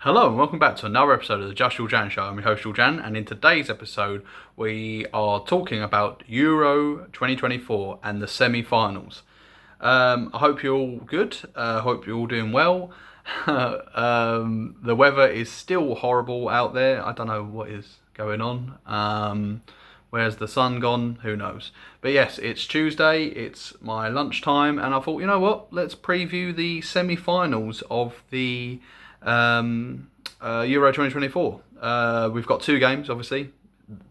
Hello and welcome back to another episode of the Just Jan Show. I'm your host Jan, and in today's episode we are talking about Euro 2024 and the semi-finals. I hope you're all good. I hope you're all doing well. The weather is still horrible out there. I don't know what is going on. Where's the sun gone? Who knows? But yes, it's Tuesday. It's my lunchtime, and I thought, you know what? Let's preview the semi-finals of the Euro 2024. We've got two games, obviously,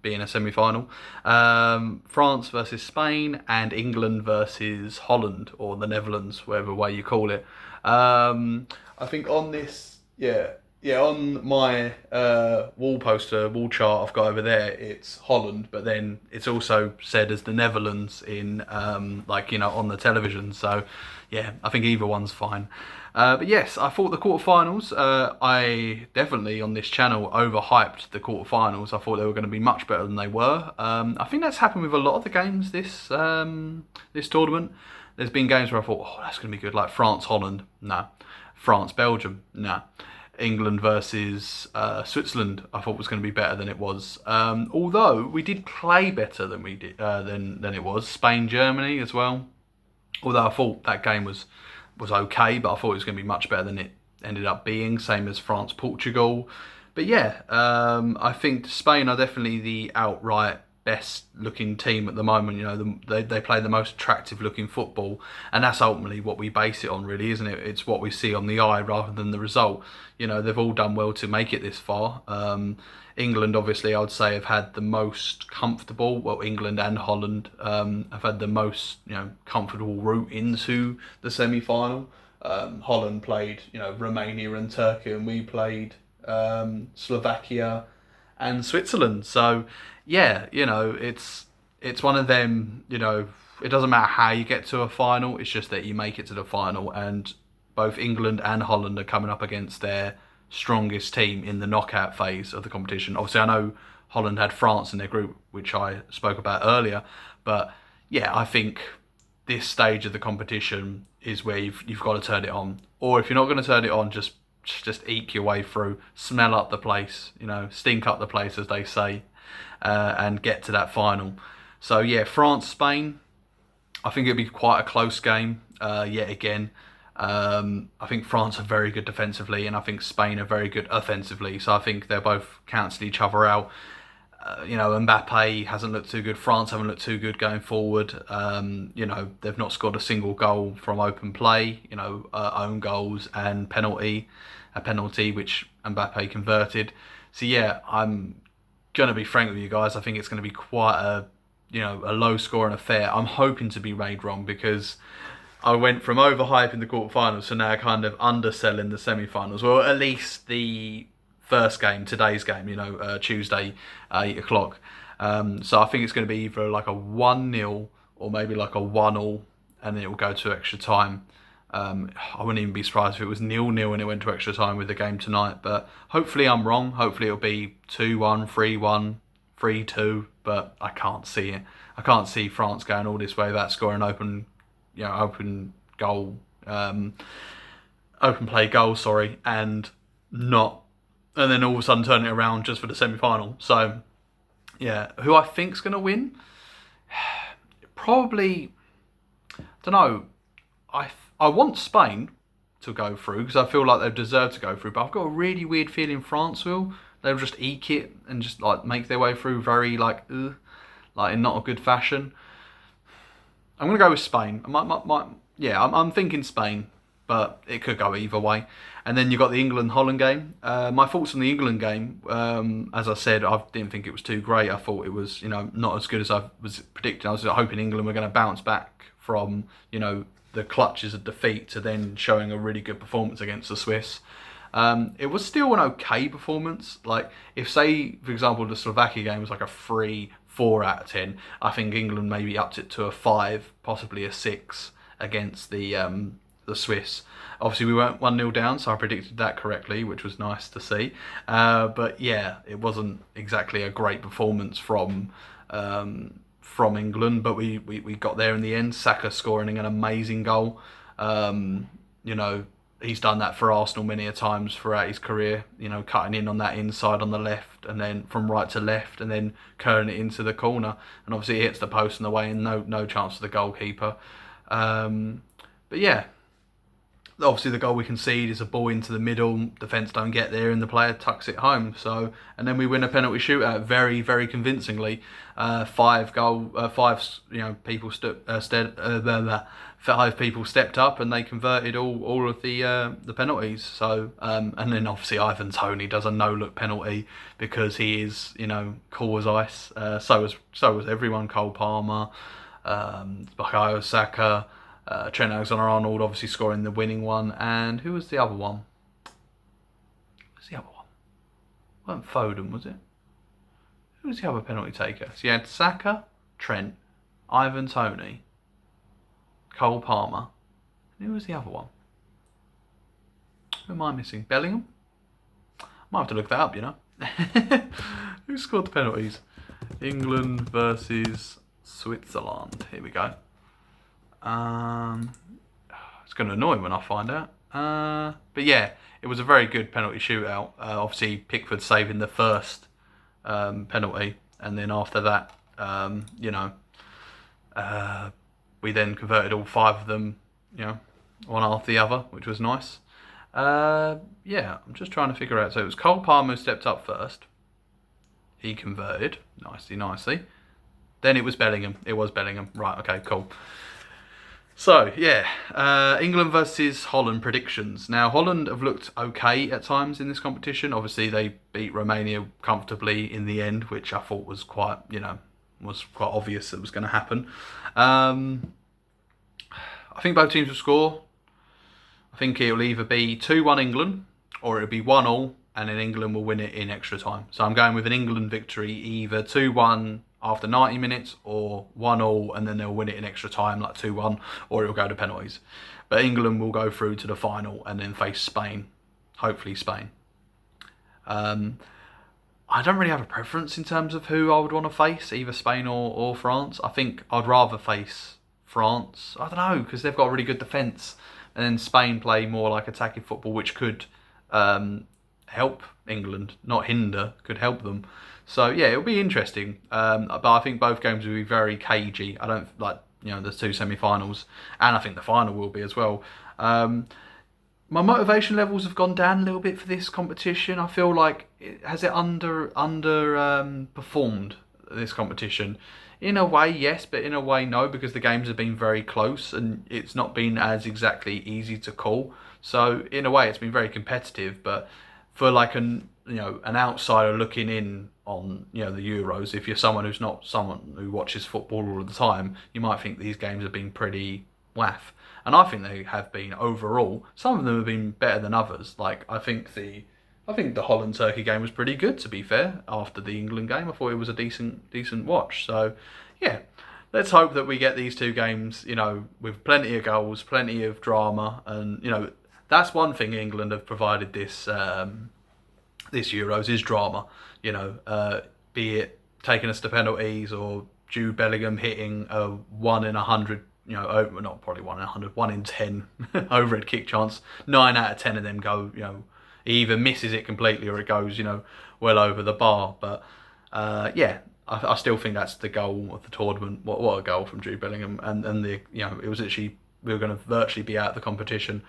being a semi-final. France versus Spain and England versus Holland, or the Netherlands, whatever way you call it. I think on this, on my wall chart I've got over there, it's Holland, but then it's also said as the Netherlands in, on the television. So, yeah, I think either one's fine. But yes, I thought the quarterfinals. I definitely on this channel overhyped the quarterfinals. I thought they were going to be much better than they were. I think that's happened with a lot of the games this tournament. There's been games where I thought, oh, that's going to be good, like France Holland, nah. France Belgium, nah. England versus Switzerland, I thought was going to be better than it was. Although we did play better than we did than it was. Spain Germany as well. Although I thought that game was okay, but I thought it was going to be much better than it ended up being. Same as France Portugal. But yeah, I think Spain are definitely the outright best looking team at the moment. You know, they play the most attractive looking football, and that's ultimately what we base it on, really, isn't it? It's what we see on the eye rather than the result. You know, they've all done well to make it this far. England, obviously, I would say have had the most comfortable. Well, England and Holland have had the most, comfortable route into the semi-final. Holland played, Romania and Turkey, and we played Slovakia and Switzerland. So, yeah, it's one of them. It doesn't matter how you get to a final. It's just that you make it to the final, and both England and Holland are coming up against their strongest team in the knockout phase of the competition. Obviously, I know Holland had France in their group, which I spoke about earlier, but yeah, I think this stage of the competition is where you've got to turn it on. Or if you're not going to turn it on, just eke your way through, smell up the place, stink up the place, as they say, and get to that final. So yeah, France Spain. I think it'll be quite a close game yet again. I think France are very good defensively, and I think Spain are very good offensively. So I think they'll both cancel each other out. Mbappe hasn't looked too good. France haven't looked too good going forward. They've not scored a single goal from open play. Own goals and a penalty which Mbappe converted. So yeah, I'm gonna be frank with you guys. I think it's gonna be quite a low scoring affair. I'm hoping to be made wrong because I went from overhyping the quarterfinals to now kind of underselling the semi-finals. Well, at least the first game, today's game, Tuesday, 8 o'clock. So I think it's going to be either like a 1-0 or maybe like a 1-all, and then it will go to extra time. I wouldn't even be surprised if it was 0-0 and it went to extra time with the game tonight. But hopefully I'm wrong. Hopefully it'll be 2-1, 3-1, 3-2. But I can't see it. I can't see France going all this way without scoring open goal, open play goal, sorry, and then all of a sudden turning it around just for the semi-final. So, yeah, who I think's going to win? Probably, I don't know. I want Spain to go through because I feel like they've deserved to go through, but I've got a really weird feeling France will. They'll just eke it and just like make their way through very like in not a good fashion. I'm going to go with Spain. I'm thinking Spain, but it could go either way. And then you've got the England-Holland game. My thoughts on the England game, as I said, I didn't think it was too great. I thought it was, not as good as I was predicting. I was hoping England were going to bounce back from, the clutches of defeat to then showing a really good performance against the Swiss. It was still an okay performance. Like, if, say, for example, the Slovakia game was like a 3-4 out of 10, I think England maybe upped it to a 5, possibly a 6 against the Swiss. Obviously, we weren't 1-0 down, so I predicted that correctly, which was nice to see. But yeah, it wasn't exactly a great performance from England, but we got there in the end. Saka scoring an amazing goal. he's done that for Arsenal many a times throughout his career, you know, cutting in on that inside on the left and then from right to left and then curling it into the corner. And obviously it hits the post on the way and no chance for the goalkeeper. But yeah, obviously the goal we concede is a ball into the middle, defence don't get there and the player tucks it home. So, and then we win a penalty shootout very, very convincingly. Five people five people stepped up and they converted all of the penalties. So and then obviously Ivan Toney does a no-look penalty because he is, you know, cool as ice. So was everyone. Cole Palmer, Bukayo Saka, Trent Alexander-Arnold obviously scoring the winning one. And who was the other one? Wasn't Foden, was it? Who was the other penalty taker? So you had Saka, Trent, Ivan Toney, Cole Palmer. Who was the other one? Who am I missing? Bellingham? Might have to look that up, you know. Who scored the penalties? England versus Switzerland. Here we go. It's going to annoy me when I find out. But yeah, it was a very good penalty shootout. Obviously, Pickford saving the first penalty, and then after that, we then converted all five of them, you know, one after the other, which was nice. Yeah, I'm just trying to figure out. So it was Cole Palmer who stepped up first. He converted nicely. Then it was Bellingham. It was Bellingham. Right, okay, cool. So, yeah, England versus Holland predictions. Now, Holland have looked okay at times in this competition. Obviously, they beat Romania comfortably in the end, which I thought was quite obvious that was going to happen. I think both teams will score. I think it'll either be 2-1 England or it'll be 1-1 and then England will win it in extra time. So I'm going with an England victory, either 2-1 after 90 minutes or 1-1 and then they'll win it in extra time, like 2-1, or it'll go to penalties. But England will go through to the final and then face Spain. Hopefully Spain. I don't really have a preference in terms of who I would want to face, either Spain or France. I think I'd rather face France. I don't know, because they've got a really good defence. And then Spain play more like attacking football, which could help England, not hinder, could help them. So yeah, it'll be interesting. But I think both games will be very cagey. I don't like, there's two semi-finals, and I think the final will be as well. My motivation levels have gone down a little bit for this competition. I feel like has it performed this competition? In a way, yes, but in a way, no, because the games have been very close and it's not been as exactly easy to call. So in a way, it's been very competitive. But for like an outsider looking in on the Euros, if you're someone who's not someone who watches football all the time, you might think these games have been pretty waff. And I think they have been overall. Some of them have been better than others. Like I think the Holland-Turkey game was pretty good, to be fair. After the England game, I thought it was a decent watch. So yeah, let's hope that we get these two games, with plenty of goals, plenty of drama, and that's one thing England have provided this Euros is drama. Be it taking us to penalties or Jude Bellingham hitting a 1 in 100. Not probably 1 in 100, 1 in 10 overhead kick chance. 9 out of 10 of them go, he either misses it completely or it goes, well over the bar. But yeah, I still think that's the goal of the tournament. What a goal from Jude Bellingham, and it was literally, we were going to virtually be out of the competition.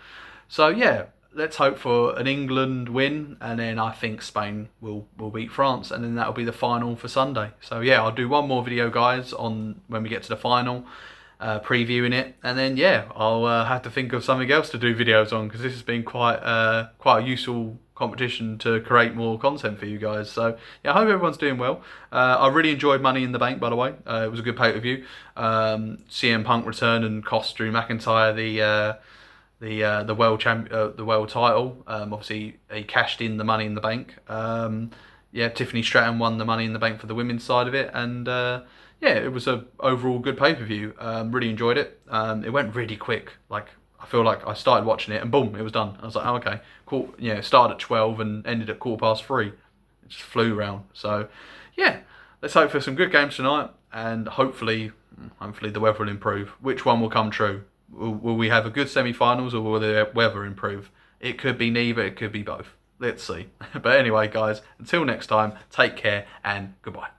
So yeah, let's hope for an England win, and then I think Spain will beat France, and then that'll be the final for Sunday. So yeah, I'll do one more video, guys, on when we get to the final. Previewing it, and then yeah, I'll have to think of something else to do videos on, because this has been quite a useful competition to create more content for you guys. So yeah, I hope everyone's doing well. I really enjoyed Money in the Bank, by the way. It was a good pay-per-view. CM Punk return and cost Drew McIntyre the world title. Obviously he cashed in the Money in the Bank. Yeah, Tiffany Stratton won the Money in the Bank for the women's side of it, and yeah, it was a overall good pay-per-view. Really enjoyed it. It went really quick. Like, I feel like I started watching it and boom, it was done. I was like, oh, okay, cool. It started at 12 and ended at 3:15. It just flew round. So yeah, let's hope for some good games tonight, and hopefully the weather will improve. Which one will come true? Will we have a good semi-finals, or will the weather improve? It could be neither, it could be both. Let's see. But anyway, guys, until next time, take care and goodbye.